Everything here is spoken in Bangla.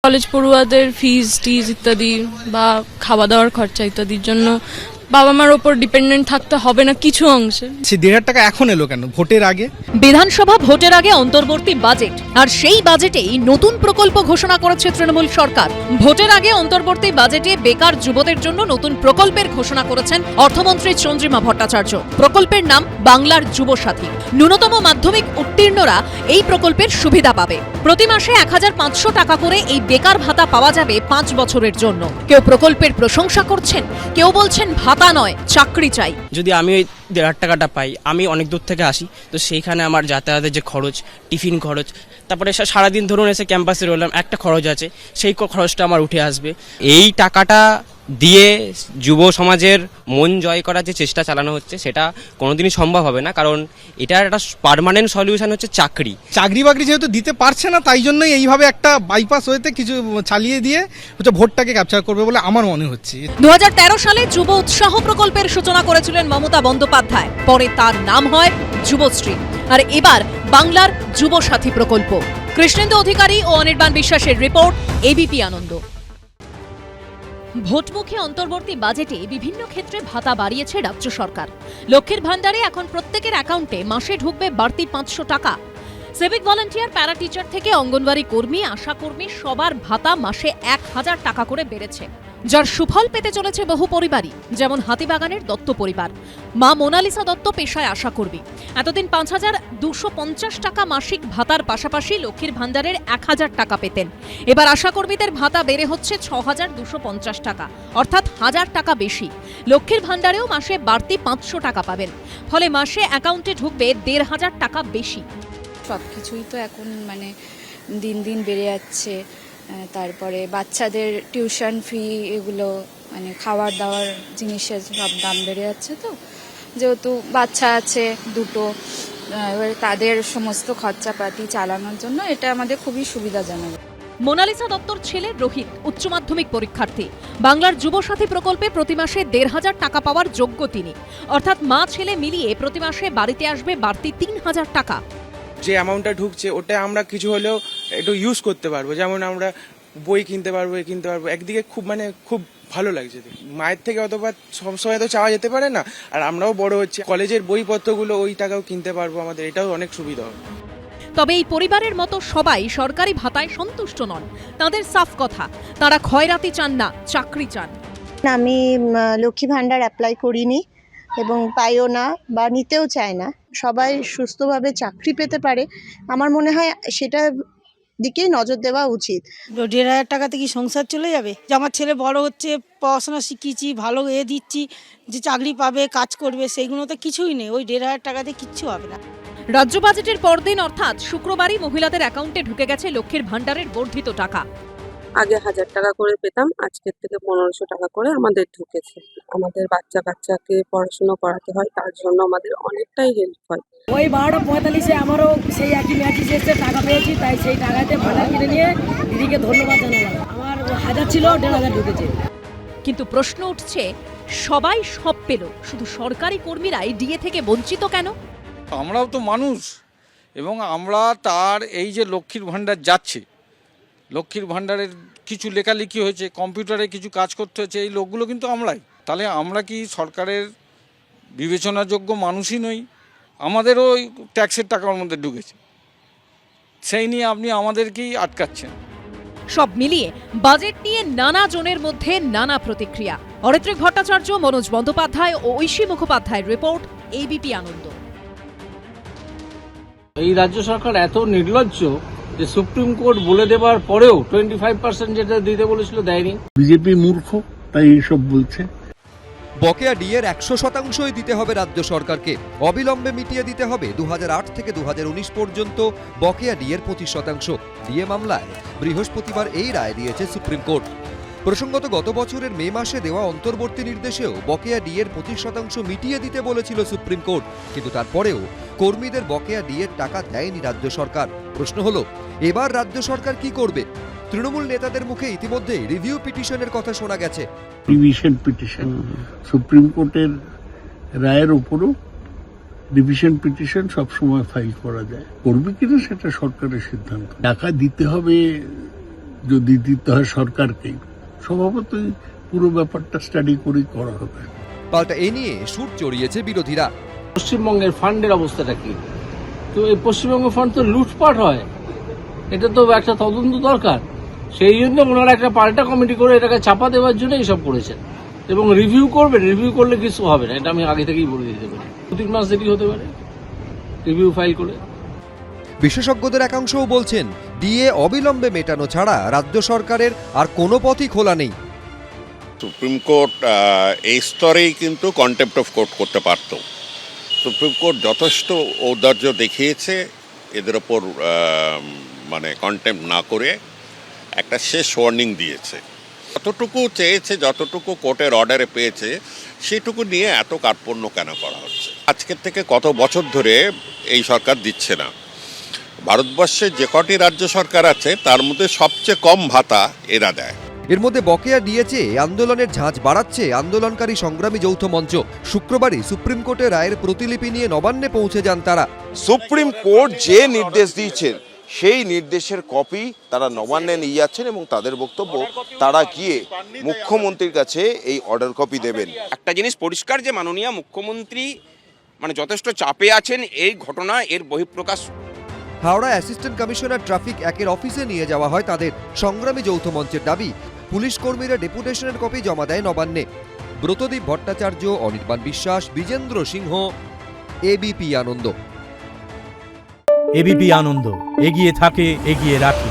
কলেজ পড়ুয়াদের ফিজ টিজ ইত্যাদি বা খাওয়া দাওয়ার খরচা ইত্যাদির জন্য বাবা মার ওপর ডিপেন্ডেন্ট থাকতে হবে না কিছু অংশে। সে ১,৫০০ টাকা এখন এলো কেন ভোটের আগে? বিধানসভা ভোটের আগে অন্তর্বর্তী বাজেট, আর সেই বাজেটেই নতুন প্রকল্প ঘোষণা করেছে তৃণমূল সরকার। ভোটের আগে অন্তর্বর্তী বাজেটে বেকার যুবদের জন্য নতুন প্রকল্পের ঘোষণা করেছেন অর্থমন্ত্রী চন্দ্রিমা ভট্টাচার্য। প্রকল্পের নাম বাংলার যুবসাথী। ন্যূনতম মাধ্যমিক উত্তীর্ণরা এই প্রকল্পের সুবিধা পাবে। প্রতি মাসে ১৫০০ টাকা করে এই বেকার ভাতা পাওয়া যাবে ৫ বছরের জন্য। কেউ প্রকল্পের প্রশংসা করছেন, কেউ বলছেন ভাতা নয়, চাকরি চাই। যদি আমি ওই ১,৫০০ টাকাটা পাই, আমি অনেক দূর থেকে আসি, তো সেইখানে আমার যাতায়াতের যে খরচ, টিফিন খরচ, তারপরে সারাদিন ধরুন এসে ক্যাম্পাসে রইলাম, একটা খরচ আছে, সেই খরচটা আমার উঠে আসবে। এই টাকাটা দিয়ে যুব সমাজের মন জয় করার যে চেষ্টা চালানো হচ্ছে সেটা কোনোদিনই সম্ভব হবে না, কারণ এটার একটা পার্মানেন্ট সলিউশন হচ্ছে চাকরি বাকরি যেহেতু দিতে পারছে না, তাই জন্যই এইভাবে একটা বাইপাস হয়েতে কিছু চালিয়ে দিয়ে হচ্ছে ভোটটাকে ক্যাপচার করবে বলে আমার মনে হচ্ছে। ২০১৩ সালে যুব উৎসাহ প্রকল্পের সূচনা করেছিলেন মমতা বন্দ্যোপাধ্যায়। পরে তার নাম হয় যুবশ্রী, আর এবার বাংলার যুবসাথী প্রকল্প। কৃষ্ণেন্দু অধিকারী ও অনির্বাণ বিশ্বাসের রিপোর্ট, এবিপি আনন্দ। ভোটমুখী অন্তর্বর্তী বাজেটে বিভিন্ন ক্ষেত্রে ভাতা বাড়িয়েছে রাজ্য সরকার। লক্ষ্মীর ভান্ডারে এখন প্রত্যেকের অ্যাকাউন্টে মাসে ঢুকবে বাড়তি ৫০০ টাকা। সিভিক ভলান্টিয়ার, প্যারা টিচার থেকে অঙ্গনওয়াড়ি কর্মী, আশা কর্মী সবার ভাতা মাসে ১,০০০ টাকা করে বেড়েছে, যার সুফল পেতে চলেছে বহু পরিবারই, যেমন হাতিবাগানের দত্ত পরিবার। মা মোনালিসা দত্ত পেশায় আশা কর্মী। এতদিন ৫,২৫০ টাকা মাসিক ভাতার পাশাপাশি লক্ষ্মীর ভান্ডারের ১,০০০ টাকা পেতেন। এবার আশা কর্মীদের ভাতা বেড়ে হচ্ছে ৬,২৫০ টাকা, অর্থাৎ ১,০০০ টাকা বেশি। লক্ষ্মীর ভান্ডারেও মাসে বাড়তি ৫০০ টাকা পাবেন, ফলে মাসে অ্যাকাউন্টে ঢুকবে ১,৫০০ টাকা বেশি। সবকিছুই তো এখন দিন দিন বেড়ে যাচ্ছে। তারপরে বাচ্চাদের টিউশন ফি, এগুলো খাওয়ার দাওয়ার জিনিসের সব দাম বেড়ে যাচ্ছে। তো যেহেতু বাচ্চা আছে দুটো, এবারে তাদের সমস্ত খরচাপাতি চালানোর জন্য এটা আমাদের খুবই সুবিধাজনক। মোনালিসা দত্তর ছেলে রোহিত উচ্চ মাধ্যমিক পরীক্ষার্থী। বাংলার যুবসাথী প্রকল্পে প্রতি মাসে ১,৫০০ টাকা পাওয়ার যোগ্য তিনি, অর্থাৎ মা ছেলে মিলিয়ে প্রতি মাসে বাড়িতে আসবে বাড়তি ৩,০০০ টাকা। যে অ্যামাউন্টটা ঢুকছে ওটা আমরা কিছু হলেও একটু ইউজ করতে পারবো, যেমন আমরা বই কিনতে পারবো, একদিকে খুব ভালো লাগছে। মায়ের থেকে অথবা সবসময় তো চাওয়া যেতে পারে না, আর আমরাও বড় হচ্ছে, কলেজের বইপত্রগুলো ওই টাকাও কিনতে পারবো, আমাদের এটাও অনেক সুবিধা হবে। তবে এই পরিবারের মতো সবাই সরকারি ভাতায় সন্তুষ্ট নন। তাদের সাফ কথা, তারা খয়রাতি চান না, চাকরি চান। আমি লক্ষ্মী ভান্ডার অ্যাপ্লাই করিনি এবং পাইও না বা নিতেও চায় না। সবাই সুস্থভাবে চাকরি পেতে পারে, আমার মনে হয় সেটা দিকেই নজর দেওয়া উচিত। ১,৫০০ টাকাতে কি সংসার চলে যাবে? যে আমার ছেলে বড় হচ্ছে, পড়াশোনা শিখিয়েছি, ভালো দিচ্ছি, যে চাকরি পাবে, কাজ করবে, সেইগুলো তো কিছুই নেই। ওই ১,৫০০ টাকাতে কিচ্ছু হবে না। রাজ্য বাজেটের পরদিন অর্থাৎ শুক্রবারই মহিলাদের অ্যাকাউন্টে ঢুকে গেছে লক্ষ্মীর ভান্ডারের বর্ধিত টাকা। আগে ১,০০০ টাকা করে পেতাম, আজকের থেকে ১৫০০ টাকা করে আমাদের ঢুকেছে। আমাদের বাচ্চাকে পড়াশোনা করাতে হয়, তার জন্য আমাদের অনেকটাই হেল্প হয়। ওই ১২:৪৫-এ আমারও সেই একই ম্যাচই এসে টাকা পেয়েছি, তাই সেই টাকাতে ভাড়া কিনে নিয়ে দিদিকে ধন্যবাদ জানালাম। আমার ১,০০০ ছিল, ১,৫০০ ঢুকেছে। কিন্তু প্রশ্ন উঠছে, সবাই সব পেল, শুধু সরকারি কর্মীরাই ডিএ থেকে বঞ্চিত কেন? আমরাও তো মানুষ, এবং আমরা তার এই যে লক্ষ্মীর ভাণ্ডার যাচ্ছে, লক্ষ্মীর ভাণ্ডারের কিছু লেখালেখি হয়েছে, কম্পিউটারে কিছু কাজ করতে হয়েছে, এই লোকগুলো কিন্তু আমরাই। তাহলে আমরা কি সরকারের বিবেচনাযোগ্য মানুষই নই? আমাদেরও ওই ট্যাক্সের টাকার মধ্যে ঢুকেছে, সেই নিয়ে আপনি আমাদেরকেই আটকাচ্ছেন। সব মিলিয়ে বাজেট নিয়ে নানা জনের মধ্যে নানা প্রতিক্রিয়া। অরিত্রিক ভট্টাচার্য, মনোজ বন্দ্যোপাধ্যায় ও ঐশী মুখোপাধ্যায়ের রিপোর্ট, এবিপি আনন্দ। এই রাজ্য সরকার এত নির্লজ্জ যে সুপ্রিম কোর্ট বলে দেওয়ার পরেও 25% যেটা দিতে বলেছিল দেয়নি। বিজেপি মূর্খ, তাই এইসব বলছে। বকেয়া ডিএর ১০০% দিতে হবে রাজ্য সরকারকে, অবিলম্বে মিটিয়ে দিতে হবে ২০০৮ থেকে ২০১৯ পর্যন্ত বকেয়া ডিএর ২৫%। ডিএ মামলায় বৃহস্পতিবার এই রায় দিয়েছে সুপ্রিম কোর্ট। প্রসঙ্গত গত বছরের মে মাসে দেওয়া অন্তর্বর্তী নির্দেশেও বকেয়া ডিএর ২৫% মিটিয়ে দিতে বলেছিল সুপ্রিম কোর্ট, কিন্তু তারপরেও কর্মীদের বকেয়া ডিএর টাকা দেয়নি রাজ্য সরকার। প্রশ্ন হলো, এবার রাজ্য সরকার কি করবে? তৃণমূল নেতাদের মুখে ইতিমধ্যে রিভিউ পিটিশনের কথা শোনা গেছে। রিভিশন পিটিশন, সুপ্রিম কোর্টের রায়ের উপরও রিভিশন পিটিশন সবসময় ফাইল করা যায়। করবে কিনা সেটা সরকারের সিদ্ধান্ত। টাকা দিতে হবে যদি দিতে হয় সরকারকেই, স্বভাবতই পুরো ব্যাপারটা স্টাডি করেই করা হবে। পাল্টা এ নিয়ে সুর চড়িয়েছে বিরোধীরা। পশ্চিমবঙ্গের ফান্ডের অবস্থাটা কি? তো এই পশ্চিমবঙ্গ ফান্ড তো লুটপাট হয়, এটা তো একটা তদন্ত দরকার। সেই জন্য ওনারা একটা পাল্টা কমিটি করে এটাকে চাপা দেওয়ার জন্য এইসব করেছেন এবং রিভিউ করবেন। রিভিউ করলে কিছু হবে না, এটা আমি আগে থেকেই বলে দিতে পারি। 2-3 মাস দেরি হতে পারে রিভিউ ফাইল করে। বিশেষজ্ঞদের একাংশও বলছেন, ডিএ অবিলম্বে মেটানো ছাড়া রাজ্য সরকারের আর কোনো পথই খোলা নেই। সুপ্রিম কোর্ট এই স্তরেই কিন্তু কন্টেম্প্ট অফ কোর্ট করতে পারত। সুপ্রিম কোর্ট যথেষ্ট ঔদার্য দেখিয়েছে, এদের ওপর মানে কন্টেম্প্ট না করে একটা শেষ ওয়ার্নিং দিয়েছে। যতটুকু চেয়েছে, যতটুকু কোর্টের অর্ডারে পেয়েছে, সেটুকু নিয়ে এত কার্পণ্য কেন করা হচ্ছে? আজকের থেকে কত বছর ধরে এই সরকার দিচ্ছে না। ভারতবর্ষে যে কটি রাজ্য সরকার আছে তার মধ্যে সবচেয়ে কম ভাতা এরা দেয়। এর মধ্যে বকেয়া দিয়েছে আন্দোলনের ঝাঁজ বাড়াচ্ছে আন্দোলনকারী সংগ্রামী যৌথ মঞ্চ। শুক্রবারই সুপ্রিম কোর্টের রায়ের প্রতিলিপি নিয়ে নবান্নে পৌঁছে যান তারা। সুপ্রিম কোর্ট যে নির্দেশ দিয়েছেন সেই নির্দেশের কপি তারা নবান্নে নিয়ে যাচ্ছেন এবং তাদের বক্তব্য তারা গিয়ে মুখ্যমন্ত্রীর কাছে এই অর্ডার কপি দেবেন। একটা জিনিস পরিষ্কার যে মাননীয় মুখ্যমন্ত্রী মানে যথেষ্ট চাপে আছেন, এই ঘটনা এর বহিঃপ্রকাশ। হাওড়া অ্যাসিস্ট্যান্ট কমিশনার ট্রাফিক 1-এর অফিসে নিয়ে যাওয়া হয় তাদের। সংগ্রামী যৌথ মঞ্চের দাবি, পুলিশ কর্মীরা ডেপুটেশনের কপি জমা দেয় নবান্নে। ব্রতদীপ ভট্টাচার্য, অনির্বাণ বিশ্বাস, বিজেন্দ্র সিংহ, এবিপি আনন্দ। এবিপি আনন্দ, এগিয়ে থাকে, এগিয়ে রাখে।